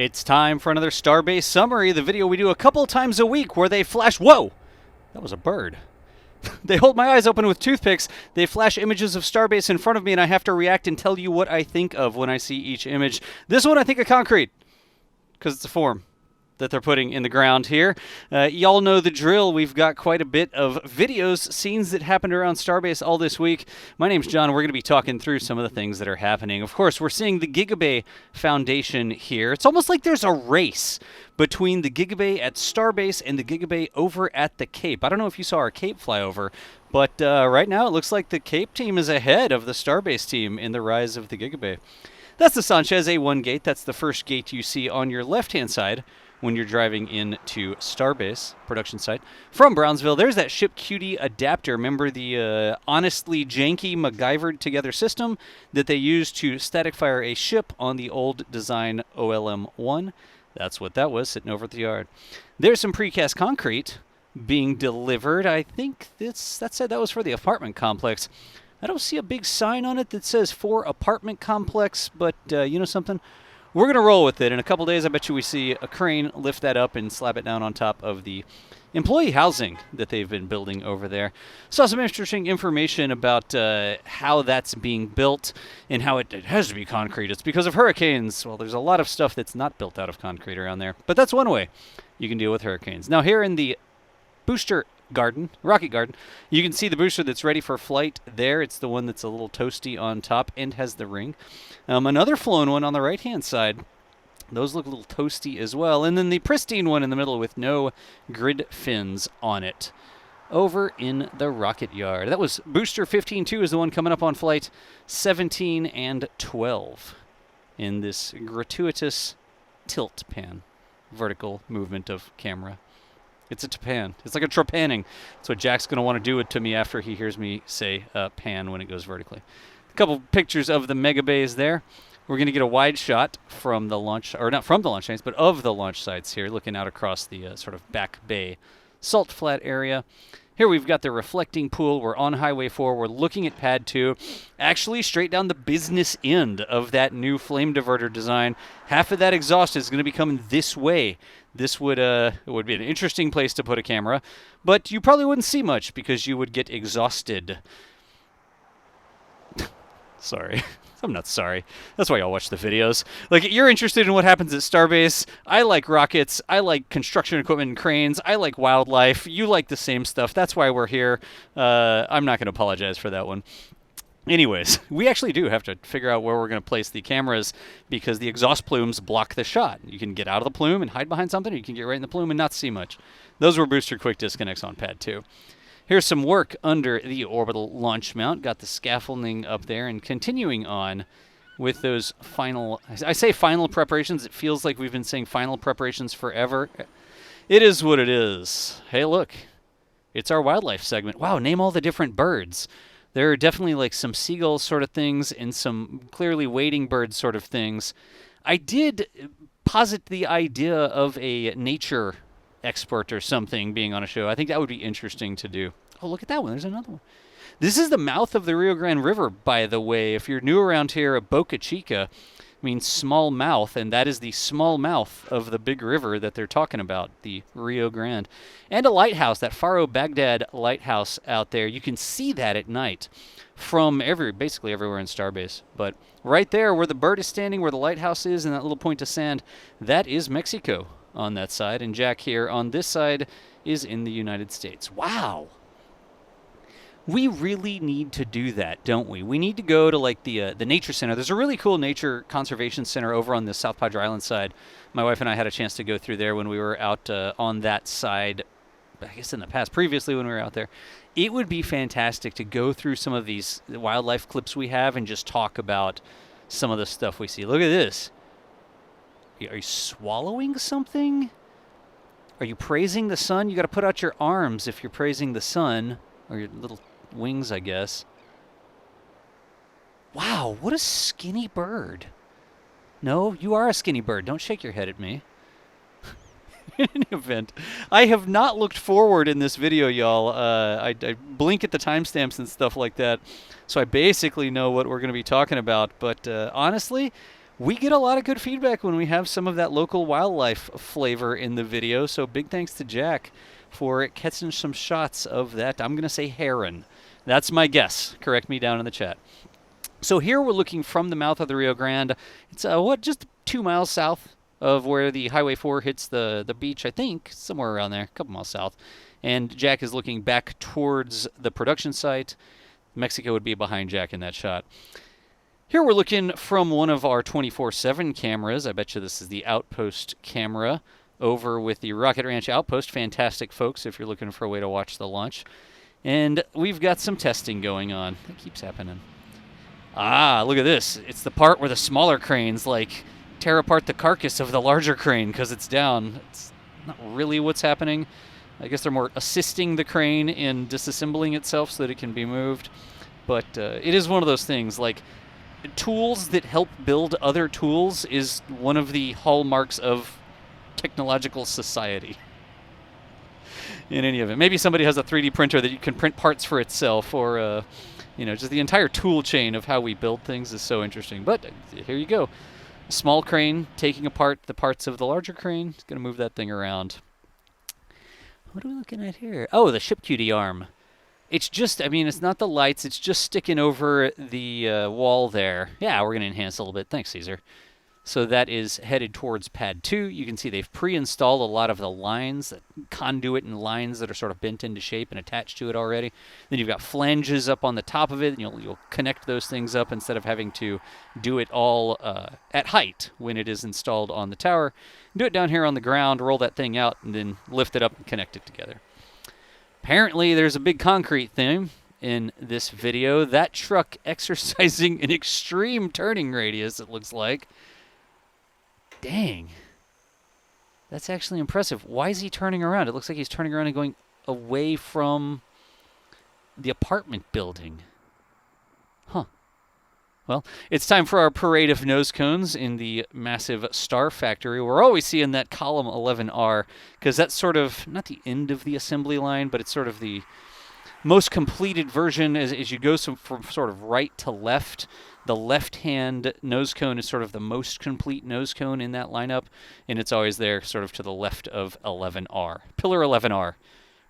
It's time for another Starbase summary, the video we do a couple times a week where they flash. Whoa! That was a bird. They hold my eyes open with toothpicks. They flash images of Starbase in front of me, and I have to react and tell you what I think of when I see each image. This one I think of concrete, because it's a form that they're putting in the ground here. Y'all know the drill. We've got quite a bit of videos, scenes that happened around Starbase all this week. My name's John. We're going to be talking through some of the things that are happening. Of course, we're seeing the Gigabay Foundation here. It's almost like there's a race between the Gigabay at Starbase and the Gigabay over at the Cape. I don't know if you saw our Cape flyover, but right now it looks like the Cape team is ahead of the Starbase team in the rise of the Gigabay. That's the Sanchez A1 Gate. That's the first gate you see on your left-hand side when you're driving into Starbase production site from Brownsville. There's that Ship QD adapter. Remember the honestly janky MacGyvered together system that they used to static fire a ship on the old design OLM-1? That's what that was, sitting over at the yard. There's some precast concrete being delivered. I think that said that was for the apartment complex. I don't see a big sign on it that says for apartment complex, but you know something? We're going to roll with it. In a couple days, I bet you we see a crane lift that up and slap it down on top of the employee housing that they've been building over there. Saw some interesting information about how that's being built and how it has to be concrete. It's because of hurricanes. Well, there's a lot of stuff that's not built out of concrete around there. But that's one way you can deal with hurricanes. Now, here in the booster garden, rocket garden, you can see the booster that's ready for flight there. It's the one that's a little toasty on top and has the ring. Another flown one on the right-hand side. Those look a little toasty as well. And then the pristine one in the middle with no grid fins on it over in the rocket yard. That was booster 15-2 is the one coming up on flight 17 and 12 in this gratuitous tilt pan, vertical movement of camera. It's a tapan. It's like a trepanning. That's what Jack's going to want to do it to me after he hears me say pan when it goes vertically. A couple pictures of the mega bays there. We're going to get a wide shot from the launch, or not from the launch sites, but of the launch sites here, looking out across the sort of back bay salt flat area. Here we've got the reflecting pool. We're on Highway 4. We're looking at Pad 2, actually straight down the business end of that new flame diverter design. Half of that exhaust is going to be coming this way. This would it would be an interesting place to put a camera, but you probably wouldn't see much because you would get exhausted. Sorry. I'm not sorry. That's why y'all watch the videos. Like, you're interested in what happens at Starbase. I like rockets. I like construction equipment and cranes. I like wildlife. You like the same stuff. That's why we're here. I'm not going to apologize for that one. Anyways, we actually do have to figure out where we're going to place the cameras because the exhaust plumes block the shot. You can get out of the plume and hide behind something, or you can get right in the plume and not see much. Those were booster quick disconnects on Pad 2. Here's some work under the orbital launch mount. Got the scaffolding up there and continuing on with those final, I say final preparations. It feels like we've been saying final preparations forever. It is what it is. Hey, look, it's our wildlife segment. Wow, name all the different birds. There are definitely like some seagull sort of things and some clearly wading bird sort of things. I did posit the idea of a nature expert or something being on a show. I think that would be interesting to do. Oh, look at that one. There's another one. This is the mouth of the Rio Grande River, by the way. If you're new around here, Boca Chica means small mouth, and that is the small mouth of the big river that they're talking about, the Rio Grande. And a lighthouse, that Faro Bagdad lighthouse out there. You can see that at night from basically everywhere in Starbase. But right there where the bird is standing, where the lighthouse is, and that little point of sand, that is Mexico on that side. And Jack here on this side is in the United States. Wow. We really need to do that, don't we? We need to go to like the nature center. There's a really cool nature conservation center over on the South Padre Island side. My wife and I had a chance to go through there when we were out on that side, I guess in the past, previously when we were out there. It would be fantastic to go through some of these wildlife clips we have and just talk about some of the stuff we see. Look at this. Are you swallowing something? Are you praising the sun? You got to put out your arms if you're praising the sun, or your little wings, I guess. Wow, what a skinny bird. No, you are a skinny bird. Don't shake your head at me. In any event, I have not looked forward in this video, y'all. I blink at the timestamps and stuff like that, so I basically know what we're going to be talking about. But honestly, We get a lot of good feedback when we have some of that local wildlife flavor in the video, so big thanks to Jack for catching some shots of that. I'm going to say heron. That's my guess. Correct me down in the chat. So here we're looking from the mouth of the Rio Grande. It's just 2 miles south of where the Highway 4 hits the beach, I think, somewhere around there, a couple miles south. And Jack is looking back towards the production site. Mexico would be behind Jack in that shot. Here we're looking from one of our 24/7 cameras. I bet you this is the Outpost camera over with the Rocket Ranch Outpost. Fantastic, folks, if you're looking for a way to watch the launch. And we've got some testing going on. That keeps happening. Ah, look at this. It's the part where the smaller cranes, like, tear apart the carcass of the larger crane because it's down. It's not really what's happening. I guess they're more assisting the crane in disassembling itself so that it can be moved. But it is one of those things, like, tools that help build other tools is one of the hallmarks of technological society. In any event, maybe somebody has a 3D printer that you can print parts for itself, or just the entire tool chain of how we build things is so interesting. But here you go. A small crane taking apart the parts of the larger crane. It's going to move that thing around. What are we looking at here? Oh, the ship cutie arm. It's just, it's not the lights. It's just sticking over the wall there. Yeah, we're going to enhance a little bit. Thanks, Caesar. So that is headed towards Pad 2. You can see they've pre-installed a lot of the lines, that conduit and lines that are sort of bent into shape and attached to it already. Then you've got flanges up on the top of it, and you'll connect those things up instead of having to do it all at height when it is installed on the tower. Do it down here on the ground, roll that thing out, and then lift it up and connect it together. Apparently there's a big concrete theme in this video. That truck exercising an extreme turning radius, it looks like. Dang. That's actually impressive. Why is he turning around? It looks like he's turning around and going away from the apartment building. Huh. Well, it's time for our parade of nose cones in the massive Star Factory. We're always seeing that column 11R, because that's sort of, not the end of the assembly line, but it's sort of the most completed version as you go from sort of right to left. The left-hand nose cone is sort of the most complete nose cone in that lineup, and it's always there sort of to the left of 11R. Pillar 11R.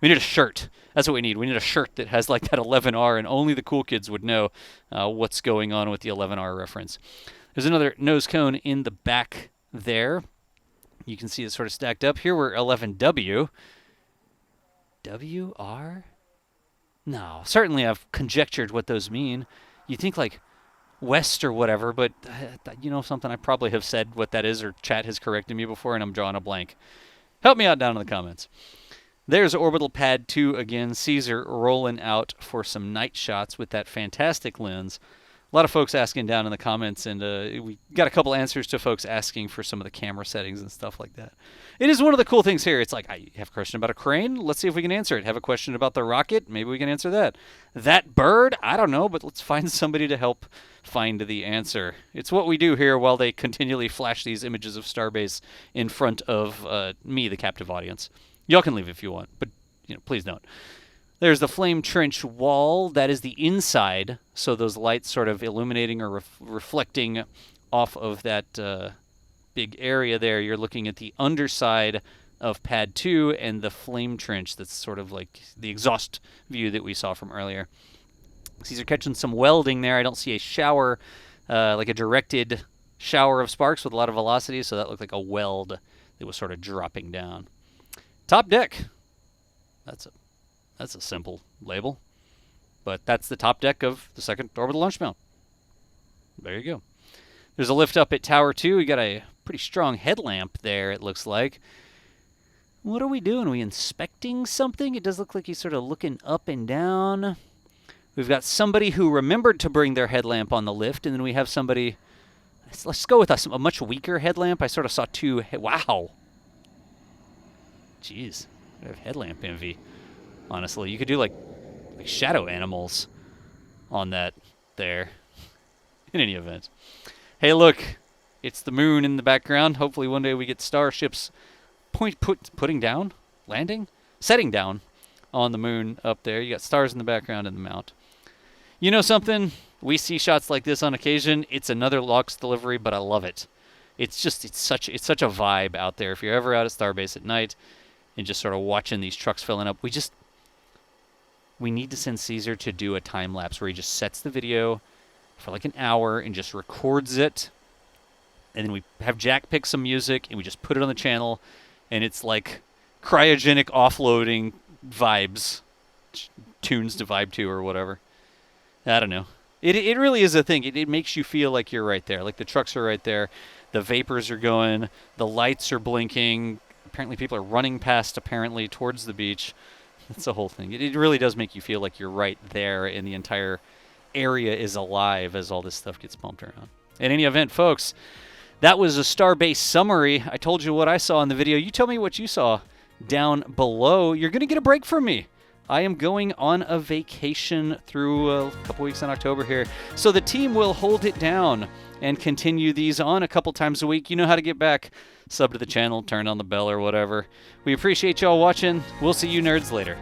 We need a shirt. That's what we need. We need a shirt that has like that 11R, and only the cool kids would know what's going on with the 11R reference. There's another nose cone in the back there. You can see it sort of stacked up. Here we're 11W. WR? No, certainly I've conjectured what those mean. You think like west or whatever, but something I probably have said what that is, or chat has corrected me before, and I'm drawing a blank. Help me out down in the comments. There's Orbital Pad 2 again. Caesar rolling out for some night shots with that fantastic lens. A lot of folks asking down in the comments, and we got a couple answers to folks asking for some of the camera settings and stuff like that. It is one of the cool things here. It's like, I have a question about a crane. Let's see if we can answer it. Have a question about the rocket. Maybe we can answer that. That bird? I don't know, but let's find somebody to help find the answer. It's what we do here while they continually flash these images of Starbase in front of me, the captive audience. Y'all can leave if you want, but please don't. There's the flame trench wall. That is the inside, so those lights sort of illuminating or reflecting off of that big area there. You're looking at the underside of Pad 2 and the flame trench that's sort of like the exhaust view that we saw from earlier. These are catching some welding there. I don't see a shower, like a directed shower of sparks with a lot of velocity, so that looked like a weld that was sort of dropping down. Top deck. That's a simple label, but that's the top deck of the second orbital launch mount. There you go. There's a lift up at Tower 2. We got a pretty strong headlamp there, it looks like. What are we doing? Are we inspecting something? It does look like he's sort of looking up and down. We've got somebody who remembered to bring their headlamp on the lift, and then we have somebody... Let's go with a much weaker headlamp. I sort of saw two... Wow. Jeez. I have headlamp envy. Honestly, you could do like shadow animals on that there. In any event. Hey, look. It's the moon in the background. Hopefully one day we get starships putting down? Landing? Setting down on the moon up there. You got stars in the background in the mount. You know something? We see shots like this on occasion. It's another LOX delivery, but I love it. It's such a vibe out there. If you're ever out at Starbase at night and just sort of watching these trucks filling up, we need to send Caesar to do a time lapse where he just sets the video for like an hour and just records it. And then we have Jack pick some music and we just put it on the channel, and it's like cryogenic offloading vibes, tunes to Vibe 2 or whatever. I don't know. It really is a thing. It makes you feel like you're right there. Like the trucks are right there. The vapors are going. The lights are blinking. Apparently people are running past apparently towards the beach. It's a whole thing. It really does make you feel like you're right there, and the entire area is alive as all this stuff gets pumped around. In any event, folks, that was a Starbase summary. I told you what I saw in the video. You tell me what you saw down below. You're going to get a break from me. I am going on a vacation through a couple weeks in October here. So the team will hold it down and continue these on a couple times a week. You know how to get back. Sub to the channel, turn on the bell or whatever. We appreciate y'all watching. We'll see you nerds later.